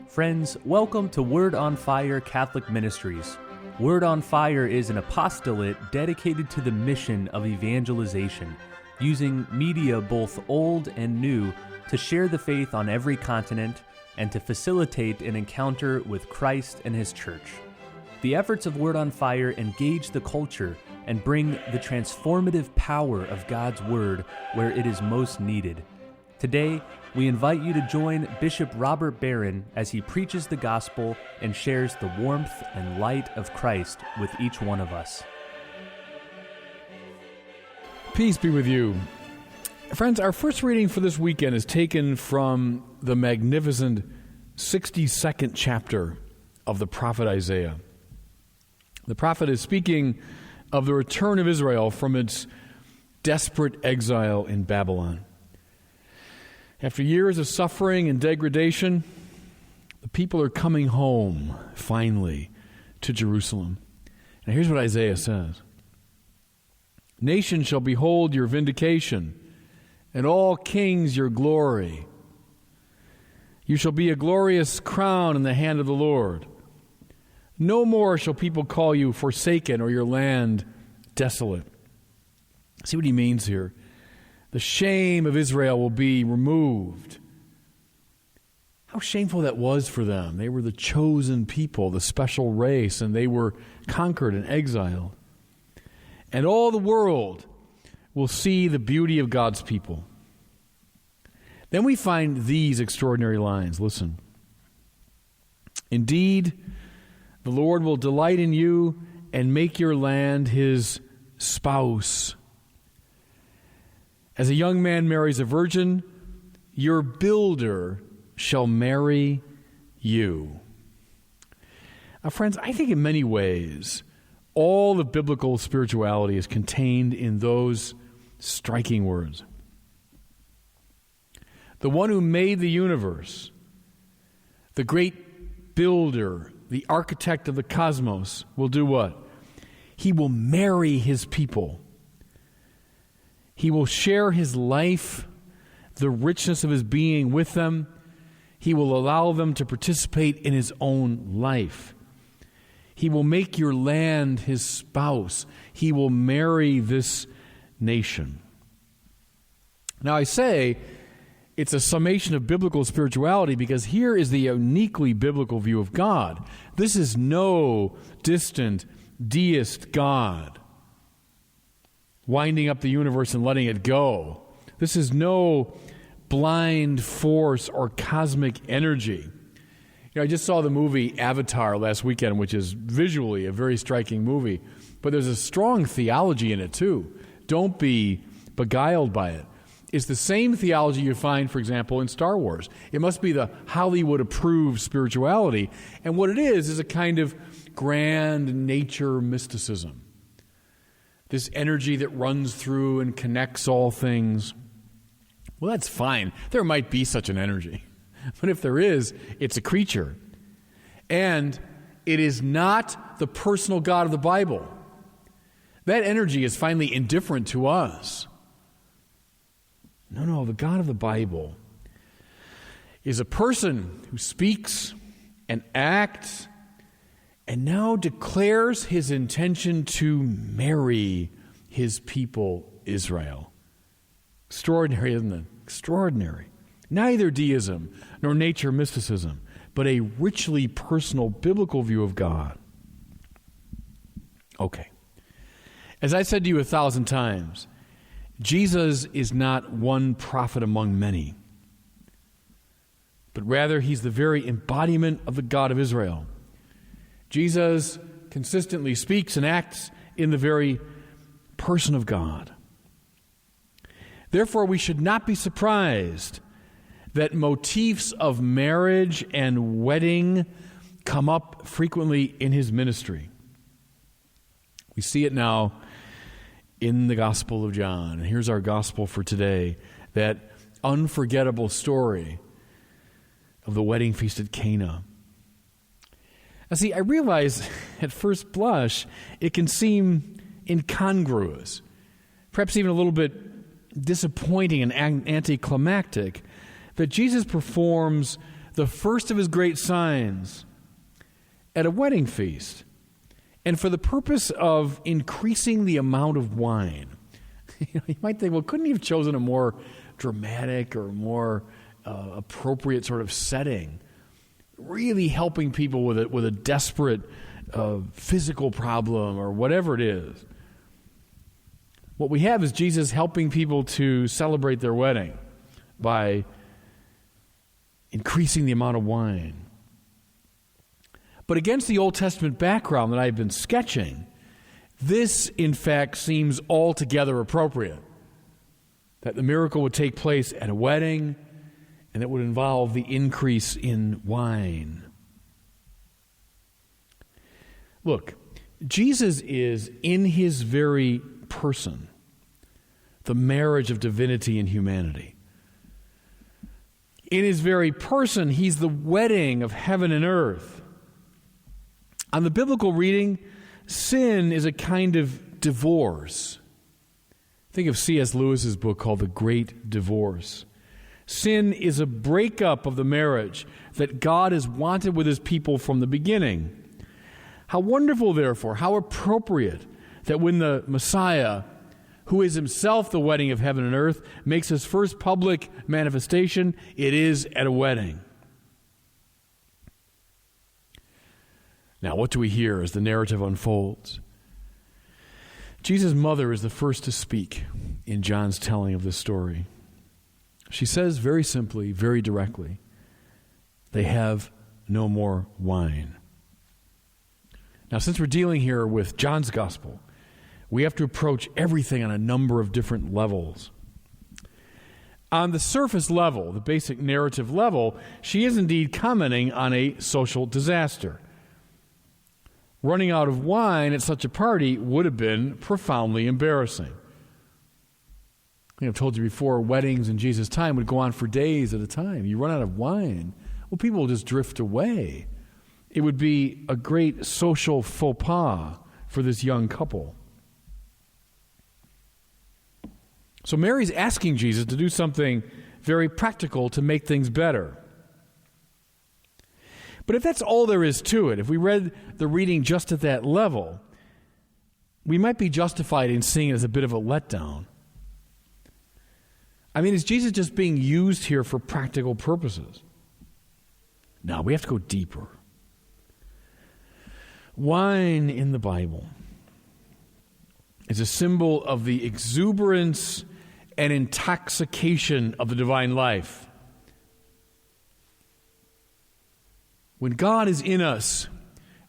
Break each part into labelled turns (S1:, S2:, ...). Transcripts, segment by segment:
S1: Friends, welcome to Word on Fire Catholic Ministries. Word on Fire is an apostolate dedicated to the mission of evangelization, using media both old and new to share the faith on every continent and to facilitate an encounter with Christ and His Church. The efforts of Word on Fire engage the culture and bring the transformative power of God's Word where it is most needed. Today, we invite you to join Bishop Robert Barron as he preaches the gospel and shares the warmth and light of Christ with each one of us.
S2: Peace be with you. Friends, our first reading for this weekend is taken from the magnificent 62nd chapter of the prophet Isaiah. The prophet is speaking of the return of Israel from its desperate exile in Babylon. After years of suffering and degradation, the people are coming home, finally, to Jerusalem. And here's what Isaiah says. Nations shall behold your vindication, and all kings your glory. You shall be a glorious crown in the hand of the Lord. No more shall people call you forsaken or your land desolate. See what he means here. The shame of Israel will be removed. How shameful that was for them. They were the chosen people, the special race, and they were conquered and exiled. And all the world will see the beauty of God's people. Then we find these extraordinary lines. Listen. Indeed, the Lord will delight in you and make your land His spouse. As a young man marries a virgin, your builder shall marry you. Now, friends, I think in many ways, all the biblical spirituality is contained in those striking words. The one who made the universe, the great builder, the architect of the cosmos, will do what? He will marry His people. He will share His life, the richness of His being with them. He will allow them to participate in His own life. He will make your land His spouse. He will marry this nation. Now I say it's a summation of biblical spirituality because here is the uniquely biblical view of God. This is no distant deist God winding up the universe and letting it go. This is no blind force or cosmic energy. I just saw the movie Avatar last weekend, which is visually a very striking movie, but there's a strong theology in it too. Don't be beguiled by it. It's the same theology you find, for example, in Star Wars. It must be the Hollywood-approved spirituality, and what it is a kind of grand nature mysticism. This energy that runs through and connects all things. Well, that's fine. There might be such an energy. But if there is, it's a creature. And it is not the personal God of the Bible. That energy is finally indifferent to us. No, the God of the Bible is a person who speaks and acts and now declares His intention to marry His people Israel. Extraordinary, isn't it? Extraordinary. Neither deism nor nature mysticism, but a richly personal biblical view of God. Okay. As I said to you 1,000 times, Jesus is not one prophet among many, but rather He's the very embodiment of the God of Israel. Jesus consistently speaks and acts in the very person of God. Therefore, we should not be surprised that motifs of marriage and wedding come up frequently in His ministry. We see it now in the Gospel of John. And here's our gospel for today, that unforgettable story of the wedding feast at Cana. Now see, I realize at first blush it can seem incongruous, perhaps even a little bit disappointing and anticlimactic, that Jesus performs the first of his great signs, at a wedding feast, and for the purpose of increasing the amount of wine. You might think, well, couldn't he have chosen a more dramatic or more appropriate sort of setting? Really helping people with a desperate physical problem or whatever it is. What we have is Jesus helping people to celebrate their wedding by increasing the amount of wine. But against the Old Testament background that I've been sketching, this, in fact, seems altogether appropriate. That the miracle would take place at a wedding, and it would involve the increase in wine. Look, Jesus is, in his very person, the marriage of divinity and humanity. In his very person, he's the wedding of heaven and earth. On the biblical reading, sin is a kind of divorce. Think of C.S. Lewis's book called The Great Divorce. Sin is a breakup of the marriage that God has wanted with his people from the beginning. How wonderful, therefore, how appropriate that when the Messiah, who is himself the wedding of heaven and earth, makes his first public manifestation, it is at a wedding. Now, what do we hear as the narrative unfolds? Jesus' mother is the first to speak in John's telling of this story. She says very simply, very directly, they have no more wine. Now, since we're dealing here with John's gospel, we have to approach everything on a number of different levels. On the surface level, the basic narrative level, she is indeed commenting on a social disaster. Running out of wine at such a party would have been profoundly embarrassing. I've told you before, weddings in Jesus' time would go on for days at a time. You run out of wine, well, people will just drift away. It would be a great social faux pas for this young couple. So Mary's asking Jesus to do something very practical to make things better. But if that's all there is to it, if we read the reading just at that level, we might be justified in seeing it as a bit of a letdown. I mean, is Jesus just being used here for practical purposes? No, we have to go deeper. Wine in the Bible is a symbol of the exuberance and intoxication of the divine life. When God is in us,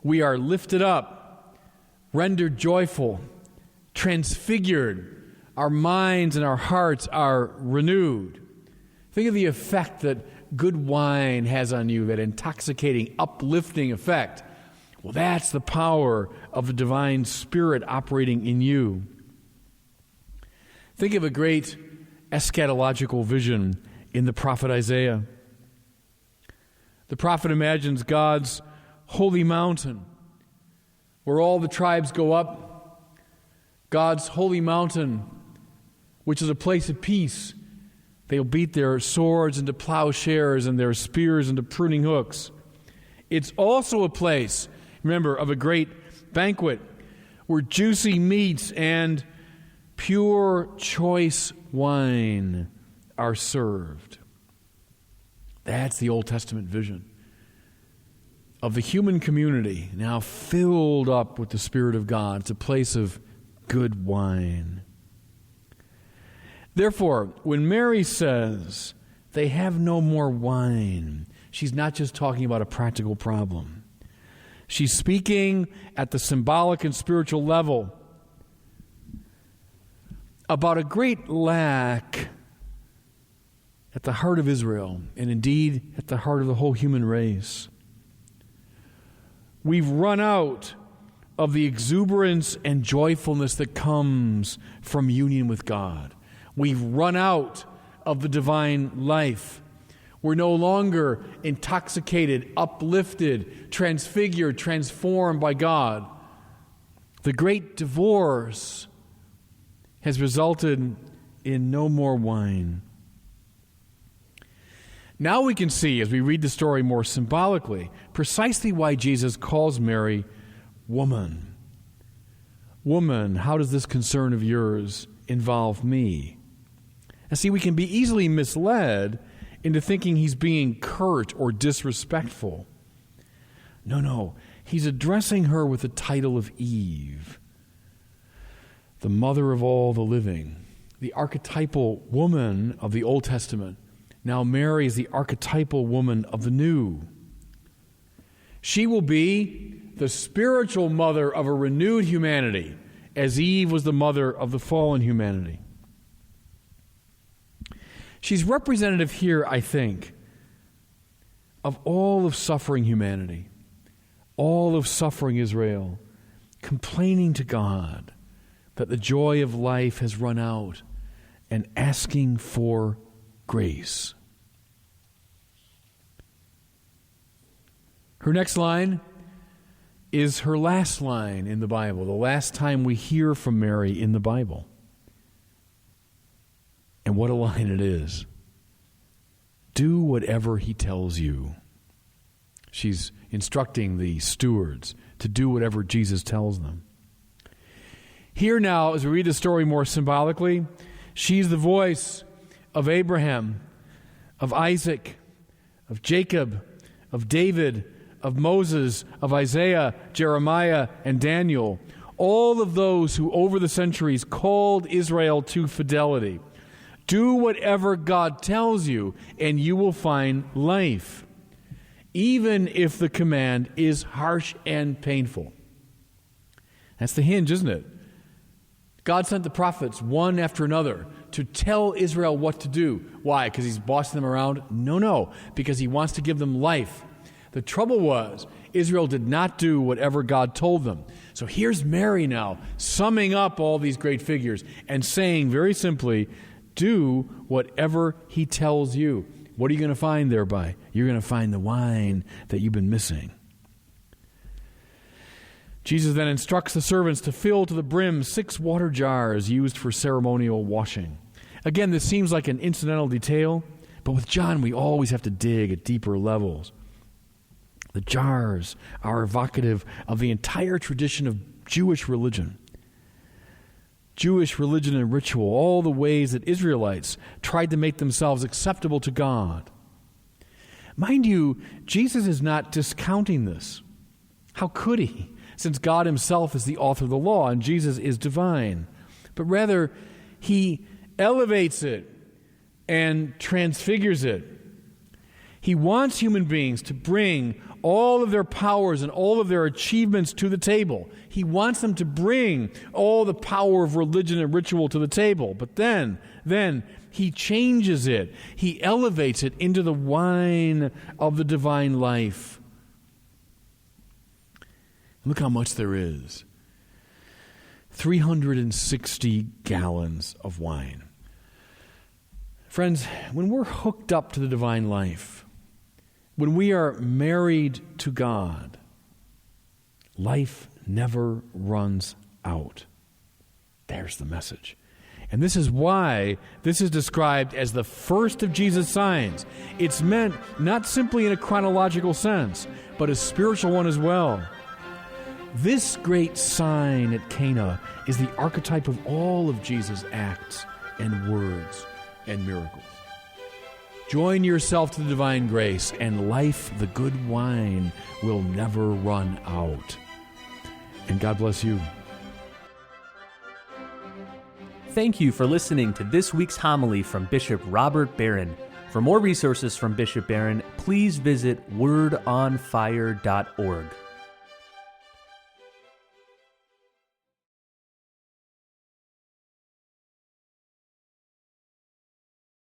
S2: we are lifted up, rendered joyful, transfigured. Our minds and our hearts are renewed. Think of the effect that good wine has on you, that intoxicating, uplifting effect. Well, that's the power of the divine Spirit operating in you. Think of a great eschatological vision in the prophet Isaiah. The prophet imagines God's holy mountain, where all the tribes go up. God's holy mountain, which is a place of peace. They'll beat their swords into plowshares and their spears into pruning hooks. It's also a place, remember, of a great banquet where juicy meats and pure choice wine are served. That's the Old Testament vision of the human community now filled up with the Spirit of God. It's a place of good wine. Therefore, when Mary says they have no more wine, she's not just talking about a practical problem. She's speaking at the symbolic and spiritual level about a great lack at the heart of Israel, and indeed at the heart of the whole human race. We've run out of the exuberance and joyfulness that comes from union with God. We've run out of the divine life. We're no longer intoxicated, uplifted, transfigured, transformed by God. The great divorce has resulted in no more wine. Now we can see, as we read the story more symbolically, precisely why Jesus calls Mary woman. Woman, how does this concern of yours involve me? And see, we can be easily misled into thinking he's being curt or disrespectful. No, he's addressing her with the title of Eve, the mother of all the living, the archetypal woman of the Old Testament. Now Mary is the archetypal woman of the New. She will be the spiritual mother of a renewed humanity, as Eve was the mother of the fallen humanity. She's representative here, I think, of all of suffering humanity, all of suffering Israel, complaining to God that the joy of life has run out and asking for grace. Her next line is her last line in the Bible, the last time we hear from Mary in the Bible. And what a line it is. Do whatever he tells you. She's instructing the stewards to do whatever Jesus tells them. Here now, as we read the story more symbolically, she's the voice of Abraham, of Isaac, of Jacob, of David, of Moses, of Isaiah, Jeremiah, and Daniel, all of those who over the centuries called Israel to fidelity. Do whatever God tells you, and you will find life, even if the command is harsh and painful. That's the hinge, isn't it? God sent the prophets one after another to tell Israel what to do. Why? Because he's bossing them around? No, because he wants to give them life. The trouble was, Israel did not do whatever God told them. So here's Mary now, summing up all these great figures and saying very simply, do whatever he tells you. What are you going to find thereby? You're going to find the wine that you've been missing. Jesus then instructs the servants to fill to the brim 6 water jars used for ceremonial washing. Again, this seems like an incidental detail, but with John we always have to dig at deeper levels. The jars are evocative of the entire tradition of Jewish religion. Jewish religion and ritual, all the ways that Israelites tried to make themselves acceptable to God. Mind you, Jesus is not discounting this. How could he? Since God himself is the author of the law and Jesus is divine. But rather, he elevates it and transfigures it. He wants human beings to bring all of their powers and all of their achievements to the table. He wants them to bring all the power of religion and ritual to the table. But then he changes it. He elevates it into the wine of the divine life. Look how much there is. 360 gallons of wine. Friends, when we're hooked up to the divine life, when we are married to God, life never runs out. There's the message. And this is why this is described as the first of Jesus' signs. It's meant not simply in a chronological sense, but a spiritual one as well. This great sign at Cana is the archetype of all of Jesus' acts and words and miracles. Join yourself to the divine grace, and life, the good wine, will never run out. And God bless you.
S1: Thank you for listening to this week's homily from Bishop Robert Barron. For more resources from Bishop Barron, please visit wordonfire.org.